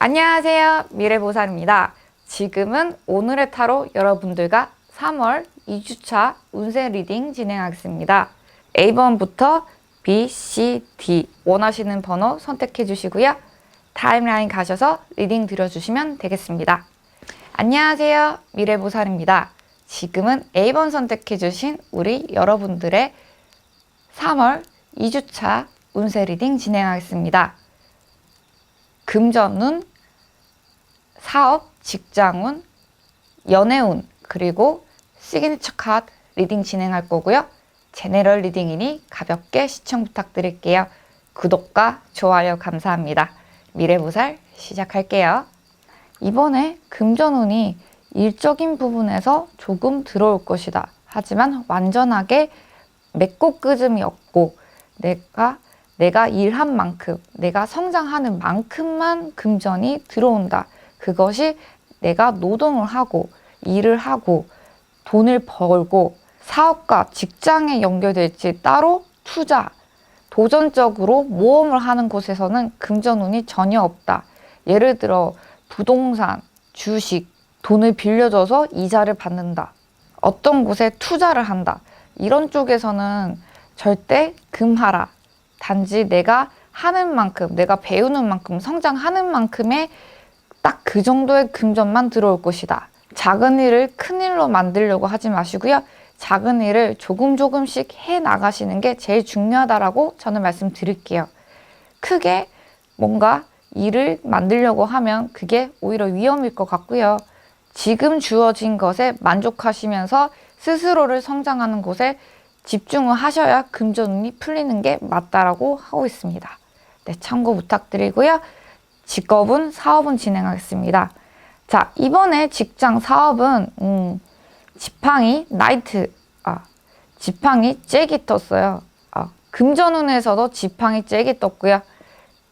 안녕하세요. 미래보살입니다. 지금은 오늘의 타로 여러분들과 3월 2주차 운세 리딩 진행하겠습니다. A번부터 B, C, D 원하시는 번호 선택해 주시고요. 타임라인 가셔서 리딩 드려주시면 되겠습니다. 안녕하세요. 미래보살입니다. 지금은 A번 선택해 주신 우리 여러분들의 3월 2주차 운세 리딩 진행하겠습니다. 금전운, 사업, 직장운, 연애운, 그리고 시그니처 카드 리딩 진행할 거고요. 제너럴 리딩이니 가볍게 시청 부탁드릴게요. 구독과 좋아요 감사합니다. 미래보살 시작할게요. 이번에 금전운이 일적인 부분에서 조금 들어올 것이다. 하지만 완전하게 맺고 끄짐이 없고 내가 일한 만큼, 내가 성장하는 만큼만 금전이 들어온다. 그것이 내가 노동을 하고 일을 하고 돈을 벌고 사업과 직장에 연결될지 따로 투자, 도전적으로 모험을 하는 곳에서는 금전운이 전혀 없다. 예를 들어 부동산, 주식, 돈을 빌려줘서 이자를 받는다. 어떤 곳에 투자를 한다. 이런 쪽에서는 절대 금하라. 단지 내가 하는 만큼, 내가 배우는 만큼, 성장하는 만큼의 딱 그 정도의 금전만 들어올 것이다. 작은 일을 큰 일로 만들려고 하지 마시고요. 작은 일을 조금씩 해 나가시는 게 제일 중요하다라고 저는 말씀드릴게요. 크게 뭔가 일을 만들려고 하면 그게 오히려 위험일 것 같고요. 지금 주어진 것에 만족하시면서 스스로를 성장하는 곳에 집중을 하셔야 금전운이 풀리는 게 맞다라고 하고 있습니다. 네, 참고 부탁드리고요. 직업은, 사업은 진행하겠습니다. 자, 이번에 직장 사업은 지팡이 지팡이 잭이 떴어요. 금전운에서도 지팡이 잭이 떴고요.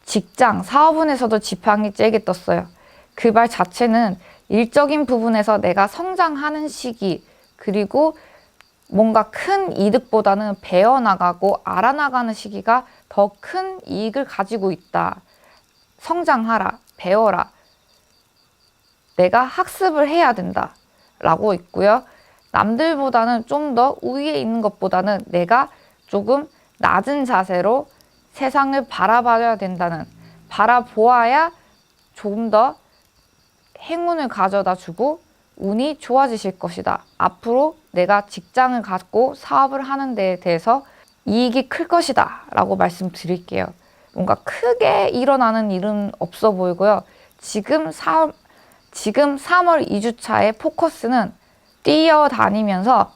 직장 사업운에서도 지팡이 잭이 떴어요. 그 말 자체는 일적인 부분에서 내가 성장하는 시기, 그리고 뭔가 큰 이득보다는 배워나가고 알아나가는 시기가 더 큰 이익을 가지고 있다. 성장하라, 배워라. 내가 학습을 해야 된다. 라고 있고요. 남들보다는 좀 더 우위에 있는 것보다는 내가 조금 낮은 자세로 세상을 바라봐야 된다는, 바라보아야 조금 더 행운을 가져다 주고 운이 좋아지실 것이다. 앞으로 내가 직장을 갖고 사업을 하는 데에 대해서 이익이 클 것이다 라고 말씀드릴게요. 뭔가 크게 일어나는 일은 없어 보이고요. 지금 3월 2주차의 포커스는 뛰어다니면서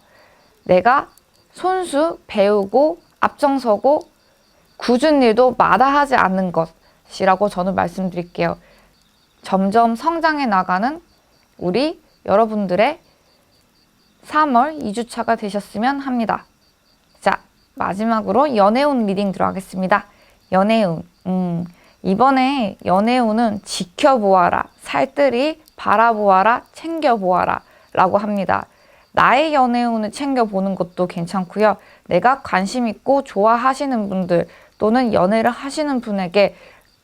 내가 손수 배우고 앞장서고 굳은 일도 마다하지 않는 것이라고 저는 말씀드릴게요. 점점 성장해 나가는 우리 여러분들의 3월 2주차가 되셨으면 합니다. 자, 마지막으로 연애운 리딩 들어가겠습니다. 연애운. 이번에 연애운은 지켜보아라, 살뜰히 바라보아라, 챙겨보아라 라고 합니다. 나의 연애운을 챙겨보는 것도 괜찮고요. 내가 관심 있고 좋아하시는 분들 또는 연애를 하시는 분에게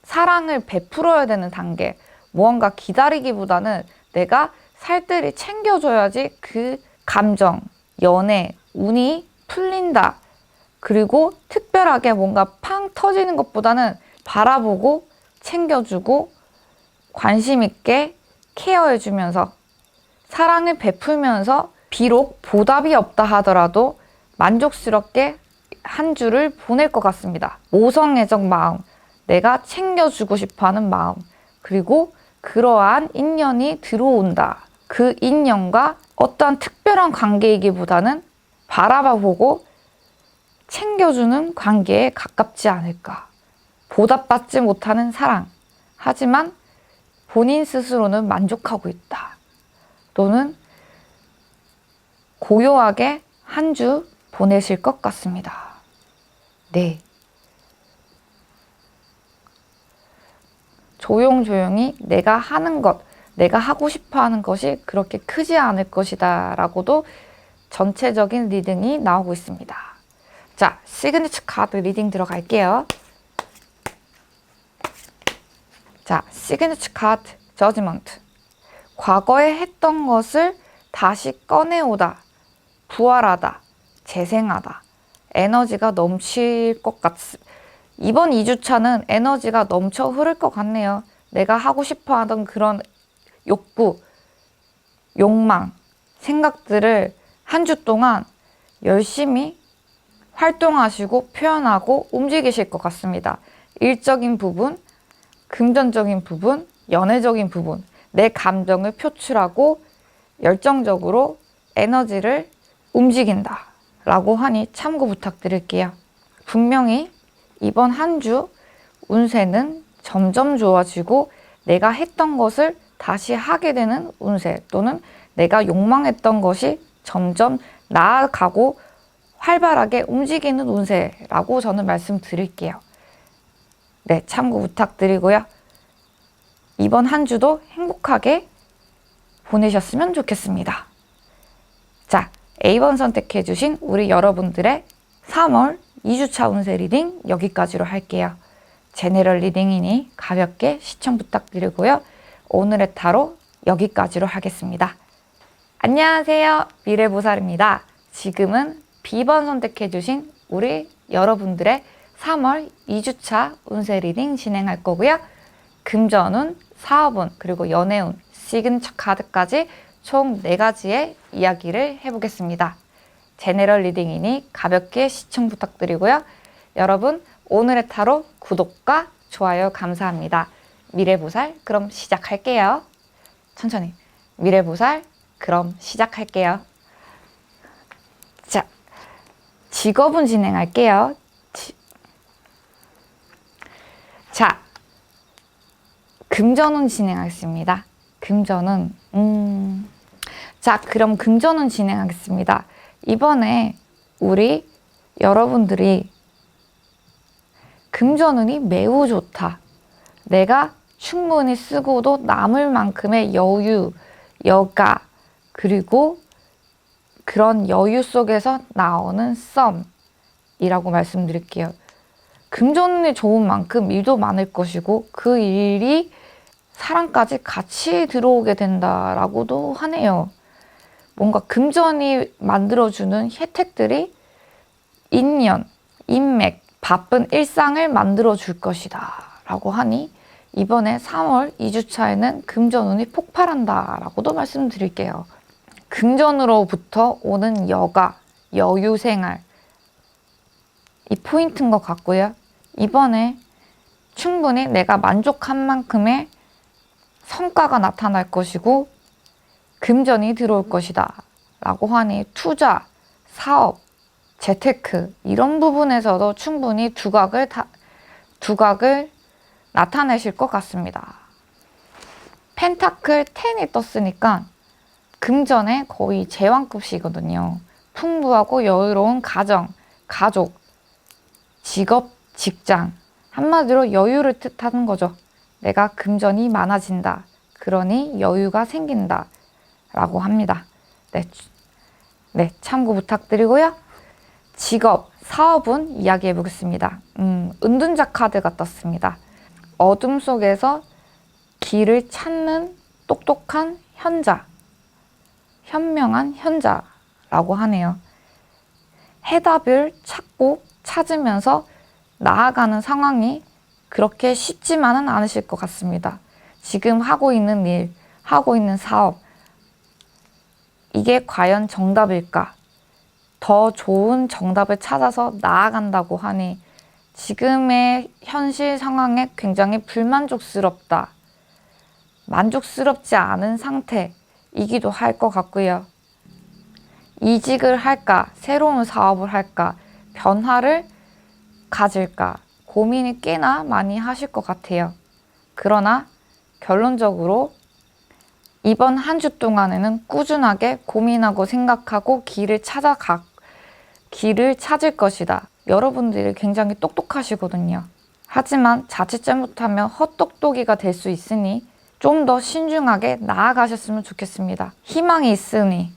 사랑을 베풀어야 되는 단계, 무언가 기다리기보다는 내가 살뜰히 챙겨줘야지 그 감정, 연애, 운이 풀린다. 그리고 특별하게 뭔가 팡 터지는 것보다는 바라보고 챙겨주고 관심 있게 케어해주면서 사랑을 베풀면서 비록 보답이 없다 하더라도 만족스럽게 한 주를 보낼 것 같습니다. 모성애적 마음, 내가 챙겨주고 싶어하는 마음, 그리고 그러한 인연이 들어온다. 그 인연과 어떠한 특별한 관계이기보다는 바라봐보고 챙겨주는 관계에 가깝지 않을까. 보답받지 못하는 사랑. 하지만 본인 스스로는 만족하고 있다. 또는 고요하게 한 주 보내실 것 같습니다. 네. 조용조용히 내가 하는 것, 내가 하고 싶어 하는 것이 그렇게 크지 않을 것이다 라고도 전체적인 리딩이 나오고 있습니다. 자, 시그니처 카드 리딩 들어갈게요. 자, 시그니처 카드 저지먼트. 과거에 했던 것을 다시 꺼내오다, 부활하다, 재생하다. 에너지가 넘칠 것 이번 2주차는 에너지가 넘쳐 흐를 것 같네요. 내가 하고 싶어 하던 그런 욕구, 욕망, 생각들을 한 주 동안 열심히 활동하시고 표현하고 움직이실 것 같습니다. 일적인 부분, 금전적인 부분, 연애적인 부분, 내 감정을 표출하고 열정적으로 에너지를 움직인다 라고 하니 참고 부탁드릴게요. 분명히 이번 한 주 운세는 점점 좋아지고 내가 했던 것을 다시 하게 되는 운세, 또는 내가 욕망했던 것이 점점 나아가고 활발하게 움직이는 운세라고 저는 말씀드릴게요. 네, 참고 부탁드리고요. 이번 한 주도 행복하게 보내셨으면 좋겠습니다. 자, A번 선택해주신 우리 여러분들의 3월 2주차 운세 리딩 여기까지로 할게요. 제네럴 리딩이니 가볍게 시청 부탁드리고요. 오늘의 타로 여기까지로 하겠습니다. 안녕하세요. 미래보살입니다. 지금은 B번 선택해주신 우리 여러분들의 3월 2주차 운세 리딩 진행할 거고요. 금전운, 사업운, 그리고 연애운, 시그니처 카드까지 총 4가지의 이야기를 해보겠습니다. 제네럴 리딩이니 가볍게 시청 부탁드리고요. 여러분, 오늘의 타로 구독과 좋아요 감사합니다. 미래보살, 그럼 시작할게요. 천천히. 미래보살, 그럼 시작할게요. 자, 직업운 진행할게요. 자, 금전운 진행하겠습니다. 금전운, 자, 그럼 금전운 진행하겠습니다. 이번에 우리 여러분들이 금전운이 매우 좋다. 내가 충분히 쓰고도 남을 만큼의 여유, 여가, 그리고 그런 여유 속에서 나오는 썸이라고 말씀드릴게요. 금전운이 좋은 만큼 일도 많을 것이고 그 일이 사랑까지 같이 들어오게 된다라고도 하네요. 뭔가 금전이 만들어주는 혜택들이 인연, 인맥, 바쁜 일상을 만들어줄 것이다 라고 하니 이번에 3월 2주차에는 금전운이 폭발한다 라고도 말씀드릴게요. 금전으로부터 오는 여가, 여유생활, 이 포인트인 것 같고요. 이번에 충분히 내가 만족한 만큼의 성과가 나타날 것이고 금전이 들어올 것이다 라고 하니 투자, 사업, 재테크 이런 부분에서도 충분히 두각을 나타내실 것 같습니다. 펜타클 10이 떴으니까 금전의 거의 제왕급이거든요. 풍부하고 여유로운 가정, 가족, 직업, 직장, 한마디로 여유를 뜻하는 거죠. 내가 금전이 많아진다. 그러니 여유가 생긴다. 라고 합니다. 네, 참고 부탁드리고요. 직업, 사업은 이야기해 보겠습니다. 은둔자 카드가 떴습니다. 어둠 속에서 길을 찾는 똑똑한 현자, 현명한 현자라고 하네요. 해답을 찾으면서 나아가는 상황이 그렇게 쉽지만은 않으실 것 같습니다. 지금 하고 있는 일, 하고 있는 사업, 이게 과연 정답일까? 더 좋은 정답을 찾아서 나아간다고 하니 지금의 현실 상황에 굉장히 불만족스럽다. 만족스럽지 않은 상태이기도 할 것 같고요. 이직을 할까? 새로운 사업을 할까? 변화를 가질까? 고민이 꽤나 많이 하실 것 같아요. 그러나 결론적으로 이번 한 주 동안에는 꾸준하게 고민하고 생각하고 길을 찾을 것이다. 여러분들이 굉장히 똑똑하시거든요. 하지만 자칫 잘못하면 헛똑똑이가 될 수 있으니 좀 더 신중하게 나아가셨으면 좋겠습니다. 희망이 있으니,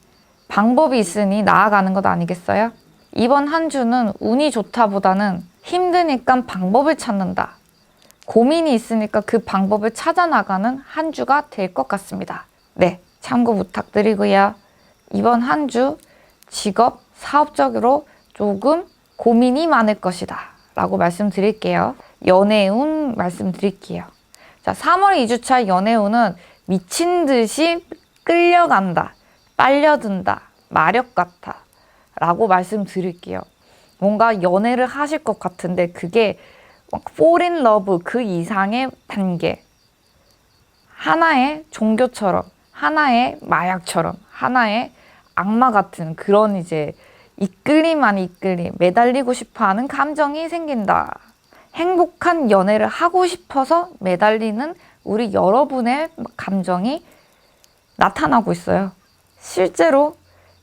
방법이 있으니 나아가는 것 아니겠어요? 이번 한 주는 운이 좋다보다는 힘드니까 방법을 찾는다. 고민이 있으니까 그 방법을 찾아 나가는 한 주가 될 것 같습니다. 네, 참고 부탁드리고요. 이번 한 주 직업, 사업적으로 조금 고민이 많을 것이다 라고 말씀드릴게요. 연애운 말씀드릴게요. 자, 3월 2주차 연애운은 미친 듯이 끌려간다, 빨려든다, 마력 같아 라고 말씀드릴게요. 뭔가 연애를 하실 것 같은데 그게 fall in love 그 이상의 단계, 하나의 종교처럼, 하나의 마약처럼, 하나의 악마 같은 그런 이제 이끌림 아닌 이끌림, 매달리고 싶어하는 감정이 생긴다. 행복한 연애를 하고 싶어서 매달리는 우리 여러분의 감정이 나타나고 있어요. 실제로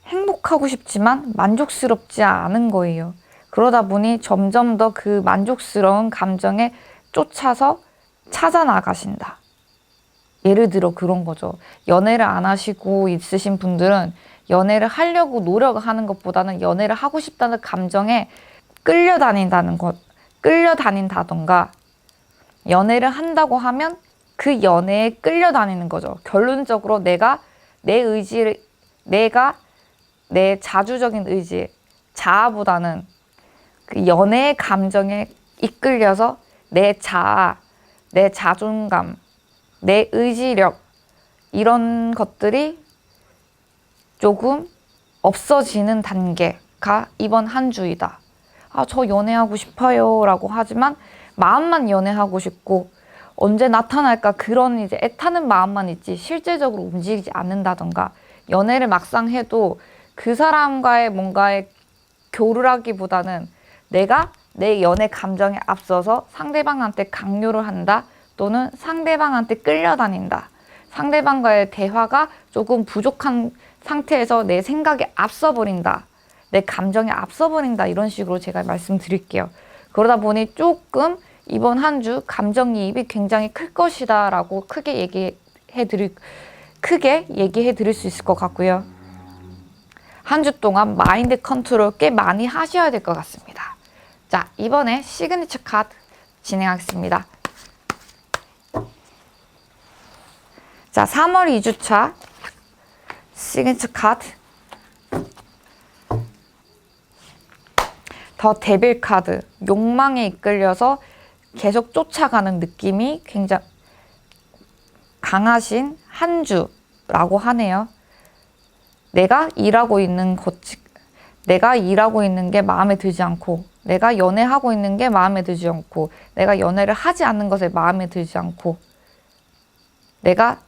행복하고 싶지만 만족스럽지 않은 거예요. 그러다 보니 점점 더 그 만족스러운 감정에 쫓아서 찾아 나가신다. 예를 들어 그런 거죠. 연애를 안 하시고 있으신 분들은 연애를 하려고 노력하는 것보다는 연애를 하고 싶다는 감정에 끌려다닌다던가 연애를 한다고 하면 그 연애에 끌려다니는 거죠. 결론적으로 내가 내 자주적인 의지, 자아보다는 그 연애의 감정에 이끌려서 내 자아, 내 자존감, 내 의지력 이런 것들이 조금 없어지는 단계가 이번 한 주이다. 아, 저 연애하고 싶어요 라고 하지만 마음만 연애하고 싶고 언제 나타날까 그런 이제 애타는 마음만 있지 실제적으로 움직이지 않는다던가 연애를 막상 해도 그 사람과의 뭔가의 교류라기보다는 내가 내 연애 감정에 앞서서 상대방한테 강요를 한다 또는 상대방한테 끌려다닌다. 상대방과의 대화가 조금 부족한 상태에서 내 생각에 앞서버린다. 내 감정에 앞서버린다. 이런 식으로 제가 말씀드릴게요. 그러다 보니 조금 이번 한 주 감정이입이 굉장히 클 것이다 라고 크게 얘기해 드릴 수 있을 것 같고요. 한 주 동안 마인드 컨트롤 꽤 많이 하셔야 될 것 같습니다. 자, 이번에 시그니처 카드 진행하겠습니다. 자, 3월 2주차 시그니처 카드 더 데빌 카드, 욕망에 이끌려서 계속 쫓아가는 느낌이 굉장히 강하신 한 주라고 하네요. 내가 일하고 있는 게 마음에 들지 않고 내가 연애하고 있는 게 마음에 들지 않고 내가 연애를 하지 않는 것에 마음에 들지 않고 내가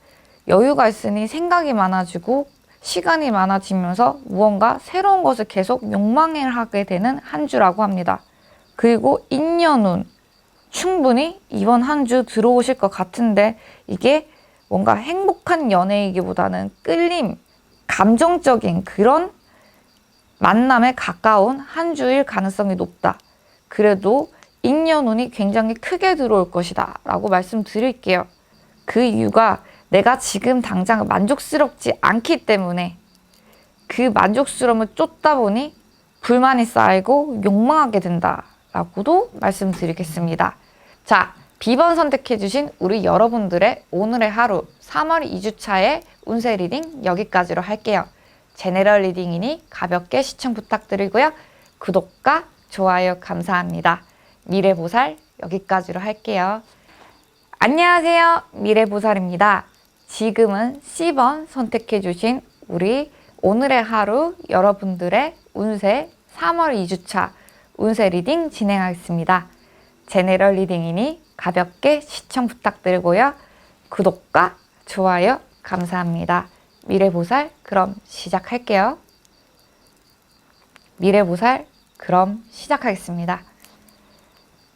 여유가 있으니 생각이 많아지고 시간이 많아지면서 무언가 새로운 것을 계속 욕망하게 되는 한 주라고 합니다. 그리고 인연운 충분히 이번 한 주 들어오실 것 같은데 이게 뭔가 행복한 연애이기보다는 끌림, 감정적인 그런 만남에 가까운 한 주일 가능성이 높다. 그래도 인연운이 굉장히 크게 들어올 것이다 라고 말씀드릴게요. 그 이유가 내가 지금 당장 만족스럽지 않기 때문에 그 만족스러움을 쫓다 보니 불만이 쌓이고 욕망하게 된다라고도 말씀드리겠습니다. 자, B번 선택해주신 우리 여러분들의 오늘의 하루 3월 2주차의 운세 리딩 여기까지로 할게요. 제네럴 리딩이니 가볍게 시청 부탁드리고요. 구독과 좋아요 감사합니다. 미래보살 여기까지로 할게요. 안녕하세요. 미래보살입니다. 지금은 C번 선택해주신 우리 오늘의 하루 여러분들의 운세 3월 2주차 운세 리딩 진행하겠습니다. 제네럴 리딩이니 가볍게 시청 부탁드리고요. 구독과 좋아요 감사합니다. 미래보살 그럼 시작할게요. 미래보살 그럼 시작하겠습니다.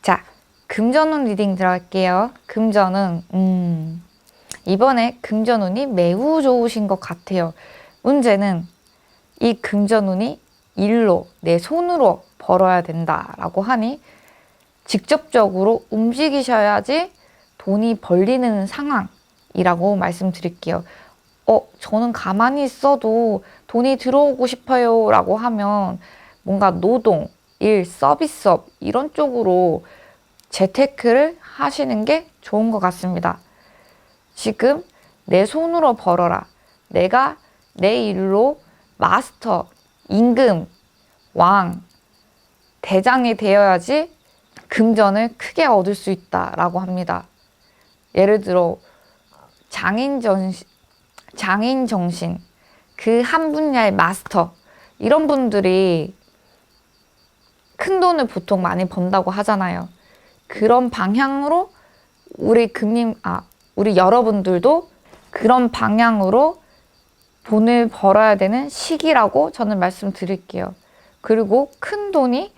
자, 금전운 리딩 들어갈게요. 금전은 이번에 금전운이 매우 좋으신 것 같아요. 문제는 이 금전운이 일로 내 손으로 벌어야 된다라고 하니 직접적으로 움직이셔야지 돈이 벌리는 상황이라고 말씀드릴게요. 저는 가만히 있어도 돈이 들어오고 싶어요 라고 하면 뭔가 노동, 일, 서비스업 이런 쪽으로 재테크를 하시는 게 좋은 것 같습니다. 지금 내 손으로 벌어라. 내가 내 일로 마스터, 임금, 왕, 대장이 되어야지 금전을 크게 얻을 수 있다라고 합니다. 예를 들어 장인 정신, 그 한 분야의 마스터, 이런 분들이 큰 돈을 보통 많이 번다고 하잖아요. 그런 방향으로 우리 여러분들도 그런 방향으로 돈을 벌어야 되는 시기라고 저는 말씀드릴게요. 그리고 큰 돈이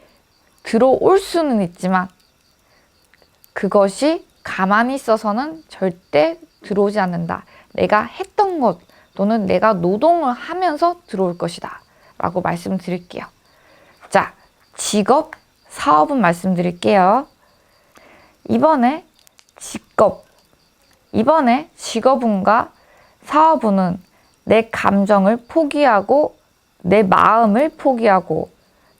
들어올 수는 있지만 그것이 가만히 있어서는 절대 들어오지 않는다. 내가 했던 것 또는 내가 노동을 하면서 들어올 것이다 라고 말씀드릴게요. 자, 직업, 사업은 말씀드릴게요. 이번에 직업운과 사업운은 내 감정을 포기하고 내 마음을 포기하고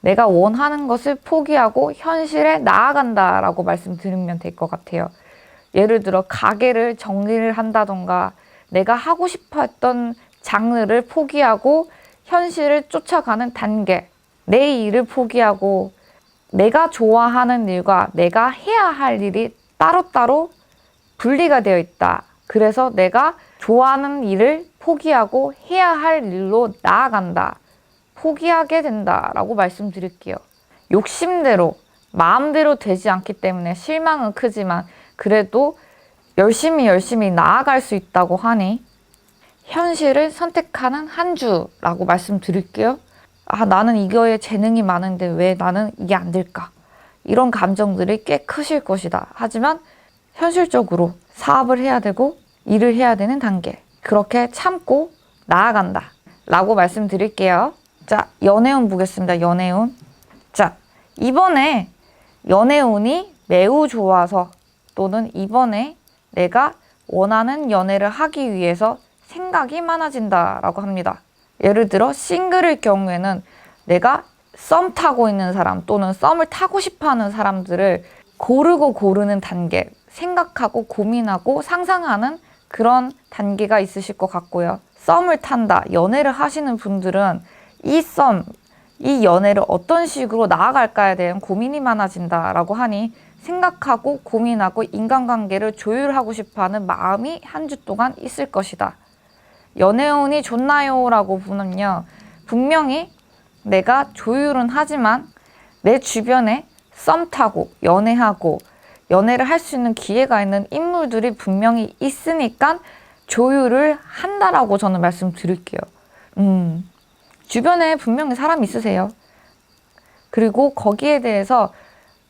내가 원하는 것을 포기하고 현실에 나아간다 라고 말씀드리면 될 것 같아요. 예를 들어 가게를 정리를 한다던가 내가 하고 싶어 했던 장르를 포기하고 현실을 쫓아가는 단계, 내 일을 포기하고 내가 좋아하는 일과 내가 해야 할 일이 따로따로 분리가 되어 있다. 그래서 내가 좋아하는 일을 포기하고 해야 할 일로 나아간다. 포기하게 된다라고 말씀드릴게요. 욕심대로, 마음대로 되지 않기 때문에 실망은 크지만 그래도 열심히 나아갈 수 있다고 하니 현실을 선택하는 한 주라고 말씀드릴게요. 나는 이거에 재능이 많은데 왜 나는 이게 안 될까? 이런 감정들이 꽤 크실 것이다. 하지만 현실적으로 사업을 해야 되고 일을 해야 되는 단계. 그렇게 참고 나아간다. 라고 말씀드릴게요. 자, 연애운 보겠습니다. 연애운. 자, 이번에 연애운이 매우 좋아서 또는 이번에 내가 원하는 연애를 하기 위해서 생각이 많아진다라고 합니다. 예를 들어 싱글일 경우에는 내가 썸 타고 있는 사람 또는 썸을 타고 싶어하는 사람들을 고르는 단계, 생각하고 고민하고 상상하는 그런 단계가 있으실 것 같고요. 썸을 탄다, 연애를 하시는 분들은 이 연애를 어떤 식으로 나아갈까에 대한 고민이 많아진다라고 하니 생각하고 고민하고 인간관계를 조율하고 싶어하는 마음이 한 주 동안 있을 것이다. 연애운이 좋나요? 라고 보면요. 분명히 내가 조율은 하지만 내 주변에 썸 타고 연애를 할 수 있는 기회가 있는 인물들이 분명히 있으니까 조율을 한다라고 저는 말씀드릴게요. 주변에 분명히 사람 있으세요. 그리고 거기에 대해서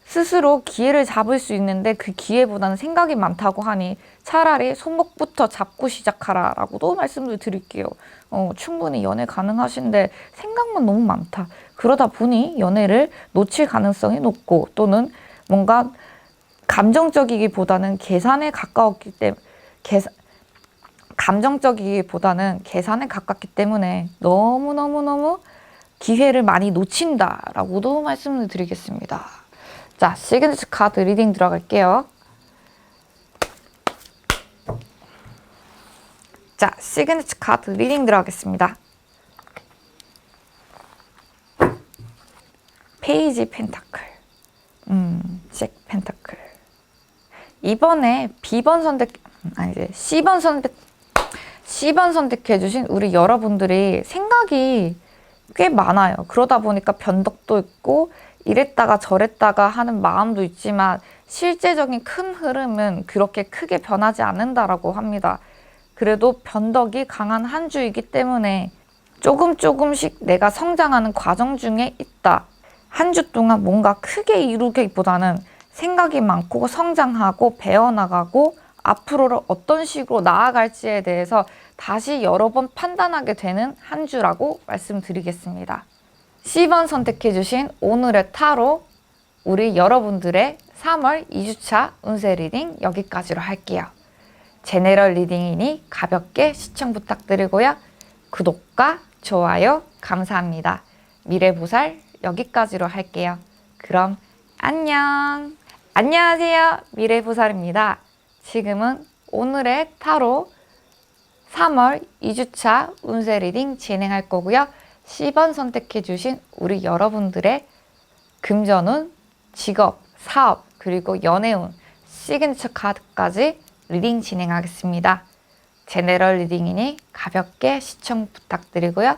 스스로 기회를 잡을 수 있는데 그 기회보다는 생각이 많다고 하니 차라리 손목부터 잡고 시작하라 라고도 말씀을 드릴게요. 충분히 연애 가능하신데 생각만 너무 많다. 그러다 보니 연애를 놓칠 가능성이 높고 또는 뭔가 감정적이기보다는 계산에 가깝기 때문에 너무너무 기회를 많이 놓친다라고도 말씀을 드리겠습니다. 자, 시그니처 카드 리딩 들어갈게요. 자, 시그니처 카드 리딩 들어가겠습니다. 페이지 펜타클, 잭 펜타클. 이번에 C번 선택해주신 우리 여러분들이 생각이 꽤 많아요. 그러다 보니까 변덕도 있고 이랬다가 저랬다가 하는 마음도 있지만 실제적인 큰 흐름은 그렇게 크게 변하지 않는다라고 합니다. 그래도 변덕이 강한 한 주이기 때문에 조금씩 내가 성장하는 과정 중에 있다. 한 주 동안 뭔가 크게 이루기보다는 생각이 많고 성장하고 배워나가고 앞으로를 어떤 식으로 나아갈지에 대해서 다시 여러 번 판단하게 되는 한 주라고 말씀드리겠습니다. C번 선택해주신 오늘의 타로 우리 여러분들의 3월 2주차 운세 리딩 여기까지로 할게요. 제네럴 리딩이니 가볍게 시청 부탁드리고요. 구독과 좋아요 감사합니다. 미래보살 여기까지로 할게요. 그럼 안녕. 안녕하세요. 미래보살입니다. 지금은 오늘의 타로 3월 2주차 운세 리딩 진행할 거고요. 10번 선택해 주신 우리 여러분들의 금전운, 직업, 사업, 그리고 연애운, 시그니처 카드까지 리딩 진행하겠습니다. 제너럴 리딩이니 가볍게 시청 부탁드리고요.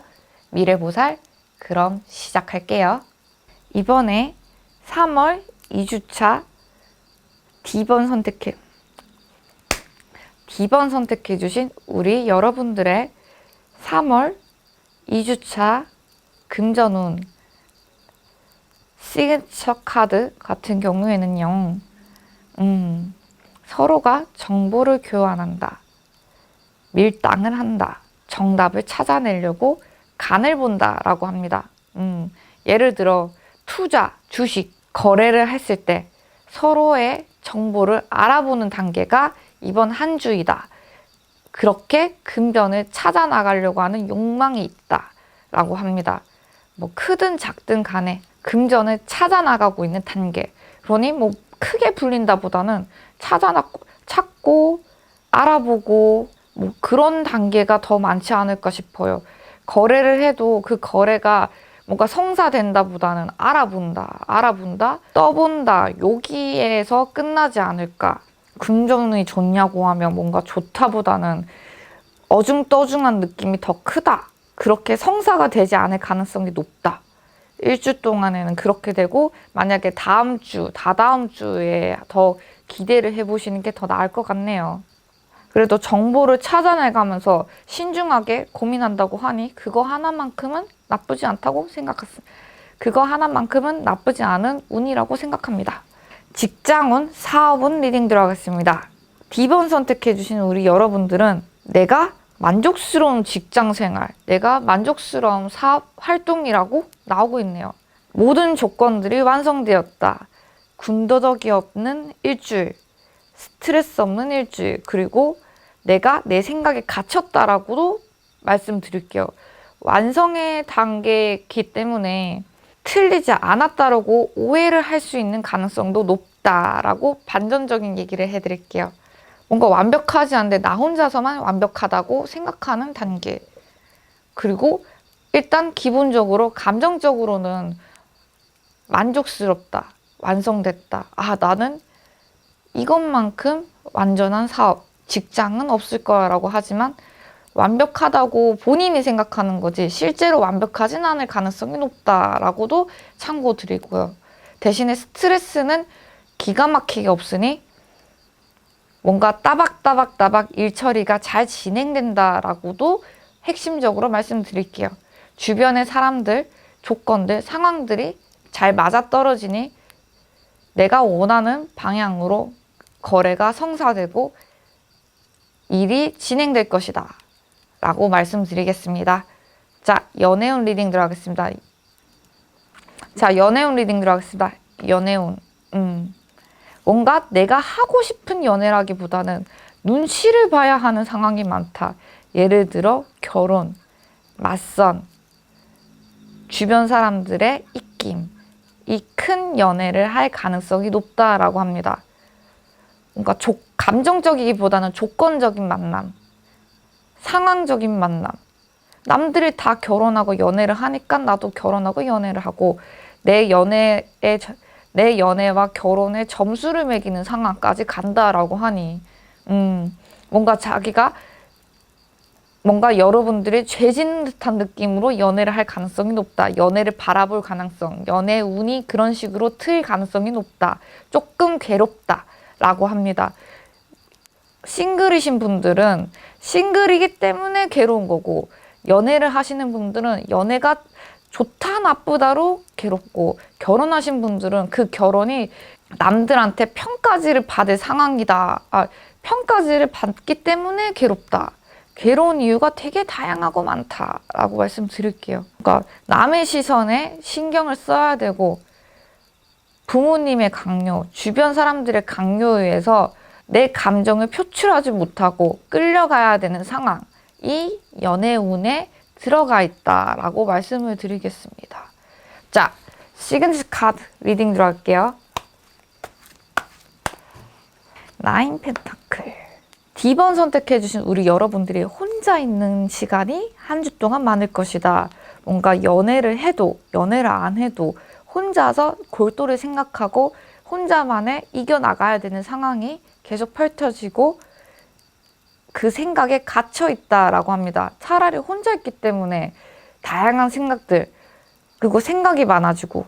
미래보살 그럼 시작할게요. 이번에 3월 2주차 D번 선택해 주신 우리 여러분들의 3월 2주차 금전운 시그니처 카드 같은 경우에는요. 서로가 정보를 교환한다. 밀당을 한다. 정답을 찾아내려고 간을 본다 라고 합니다. 예를 들어 투자, 주식, 거래를 했을 때 서로의 정보를 알아보는 단계가 이번 한 주이다. 그렇게 금전을 찾아 나가려고 하는 욕망이 있다 라고 합니다. 뭐 크든 작든 간에 금전을 찾아 나가고 있는 단계. 그러니 뭐 크게 불린다 보다는 찾고 알아보고 뭐 그런 단계가 더 많지 않을까 싶어요. 거래를 해도 그 거래가 뭔가 성사된다 보다는 알아본다, 떠본다, 여기에서 끝나지 않을까. 금전운이 좋냐고 하면 뭔가 좋다 보다는 어중떠중한 느낌이 더 크다. 그렇게 성사가 되지 않을 가능성이 높다. 일주 동안에는 그렇게 되고, 만약에 다음 주, 다다음 주에 더 기대를 해보시는 게 더 나을 것 같네요. 그래도 정보를 찾아내가면서 신중하게 고민한다고 하니 그거 하나만큼은 나쁘지 않다고 생각했습니다. 그거 하나만큼은 나쁘지 않은 운이라고 생각합니다. 직장운, 사업운 리딩 들어가겠습니다. D번 선택해 주신 우리 여러분들은 내가 만족스러운 직장생활, 내가 만족스러운 사업 활동이라고 나오고 있네요. 모든 조건들이 완성되었다. 군더더기 없는 일주일, 스트레스 없는 일주일, 그리고 내가 내 생각에 갇혔다라고도 말씀드릴게요. 완성의 단계이기 때문에 틀리지 않았다라고 오해를 할 수 있는 가능성도 높다라고 반전적인 얘기를 해드릴게요. 뭔가 완벽하지 않은데 나 혼자서만 완벽하다고 생각하는 단계. 그리고 일단 기본적으로 감정적으로는 만족스럽다, 완성됐다. 아, 나는 이것만큼 완전한 사업, 직장은 없을 거라고 하지만 완벽하다고 본인이 생각하는 거지 실제로 완벽하진 않을 가능성이 높다라고도 참고 드리고요. 대신에 스트레스는 기가 막히게 없으니 뭔가 따박따박 일 처리가 잘 진행된다라고도 핵심적으로 말씀드릴게요. 주변의 사람들, 조건들, 상황들이 잘 맞아떨어지니 내가 원하는 방향으로 거래가 성사되고 일이 진행될 것이다 라고 말씀드리겠습니다. 자, 연애운 리딩 들어가겠습니다. 연애운. 뭔가 내가 하고 싶은 연애라기보다는 눈치를 봐야 하는 상황이 많다. 예를 들어 결혼, 맞선, 주변 사람들의 입김, 이 큰 연애를 할 가능성이 높다라고 합니다. 뭔가 감정적이기보다는 조건적인 만남, 상황적인 만남. 남들이 다 결혼하고 연애를 하니까 나도 결혼하고 연애를 하고 내 연애와 결혼의 점수를 매기는 상황까지 간다라고 하니 뭔가 여러분들이 죄짓는 듯한 느낌으로 연애를 할 가능성이 높다. 연애를 바라볼 가능성, 연애 운이 그런 식으로 트일 가능성이 높다. 조금 괴롭다 라고 합니다. 싱글이신 분들은 싱글이기 때문에 괴로운 거고, 연애를 하시는 분들은 연애가 좋다 나쁘다로 괴롭고, 결혼하신 분들은 그 결혼이 남들한테 평가지를 받을 상황이다. 평가지를 받기 때문에 괴롭다. 괴로운 이유가 되게 다양하고 많다라고 말씀드릴게요. 그러니까 남의 시선에 신경을 써야 되고, 부모님의 강요, 주변 사람들의 강요에 의해서 내 감정을 표출하지 못하고 끌려가야 되는 상황이 연애운에 들어가 있다라고 말씀을 드리겠습니다. 자, 시그니처 카드 리딩 들어갈게요. 나인 펜타클. D번 선택해주신 우리 여러분들이 혼자 있는 시간이 한 주 동안 많을 것이다. 뭔가 연애를 해도 연애를 안 해도 혼자서 골똘히 생각하고 혼자만의 이겨나가야 되는 상황이 계속 펼쳐지고 그 생각에 갇혀 있다라고 합니다. 차라리 혼자 있기 때문에 다양한 생각들, 그리고 생각이 많아지고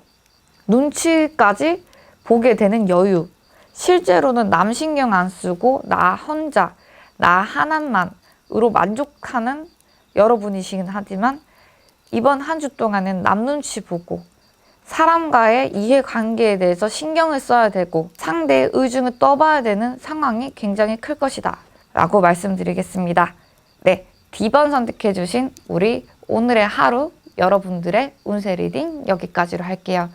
눈치까지 보게 되는 여유. 실제로는 남 신경 안 쓰고 나 혼자, 나 하나만으로 만족하는 여러분이시긴 하지만 이번 한 주 동안은 남 눈치 보고 사람과의 이해관계에 대해서 신경을 써야 되고 상대의 의중을 떠봐야 되는 상황이 굉장히 클 것이다 라고 말씀드리겠습니다. 네, D번 선택해주신 우리 오늘의 하루 여러분들의 운세 리딩 여기까지로 할게요.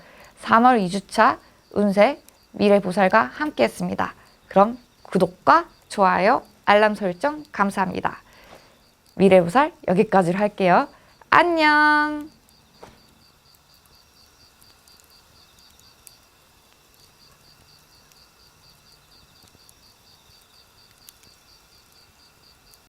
3월 2주차 운세 미래보살과 함께 했습니다. 그럼 구독과 좋아요, 알람 설정 감사합니다. 미래보살 여기까지로 할게요. 안녕.